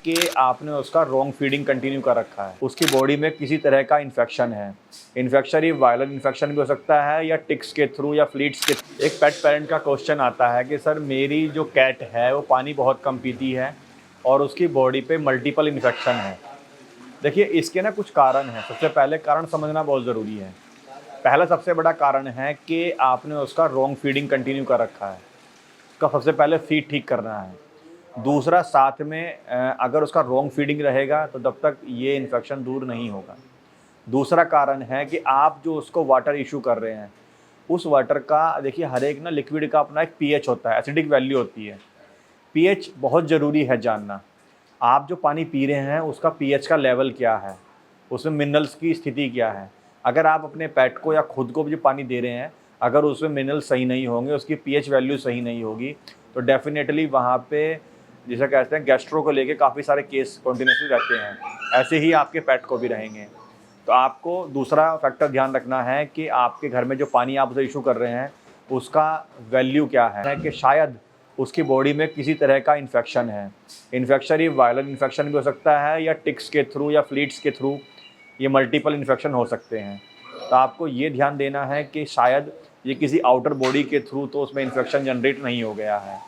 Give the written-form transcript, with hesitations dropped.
कि आपने उसका रॉन्ग फीडिंग कंटिन्यू कर रखा है, उसकी बॉडी में किसी तरह का इन्फेक्शन है। इन्फेक्शन ये वायरल इन्फेक्शन भी हो सकता है या टिक्स के थ्रू या फ्लीट्स के। एक पेट पेरेंट का क्वेश्चन आता है कि सर मेरी जो कैट है वो पानी बहुत कम पीती है और उसकी बॉडी पे मल्टीपल इन्फेक्शन है। देखिए इसके ना कुछ कारण हैं। सबसे पहले कारण समझना बहुत ज़रूरी है। पहला सबसे बड़ा कारण है कि आपने उसका रॉन्ग फीडिंग कंटिन्यू कर रखा है। उसका सबसे पहले फीड ठीक करना है। दूसरा साथ में अगर उसका रॉन्ग फीडिंग रहेगा तो तब तक ये इन्फेक्शन दूर नहीं होगा। दूसरा कारण है कि आप जो उसको वाटर इशू कर रहे हैं, उस वाटर का देखिए हर एक ना लिक्विड का अपना एक पीएच होता है, एसिडिक वैल्यू होती है। पीएच बहुत ज़रूरी है जानना। आप जो पानी पी रहे हैं उसका पीएच का लेवल क्या है, उसमें मिनरल्स की स्थिति क्या है। अगर आप अपने पेट को या खुद को भी जो पानी दे रहे हैं, अगर उसमें मिनरल्स सही नहीं होंगे, उसकी पीएच वैल्यू सही नहीं होगी, तो डेफिनेटली वहाँ पे जिसे कहते हैं गैस्ट्रो को लेके काफ़ी सारे केस कंटिन्यूसली रहते हैं। ऐसे ही आपके पेट को भी रहेंगे। तो आपको दूसरा फैक्टर ध्यान रखना है कि आपके घर में जो पानी आप उसे इशू कर रहे हैं, उसका वैल्यू क्या है कि शायद उसकी बॉडी में किसी तरह का इन्फेक्शन है। इन्फेक्शन ये वायरल इन्फेक्शन भी हो सकता है या टिक्स के थ्रू या फ्लीट्स के थ्रू, ये मल्टीपल इन्फेक्शन हो सकते हैं। तो आपको ये ध्यान देना है कि शायद ये किसी आउटर बॉडी के थ्रू तो उसमें इन्फेक्शन जनरेट नहीं हो गया है।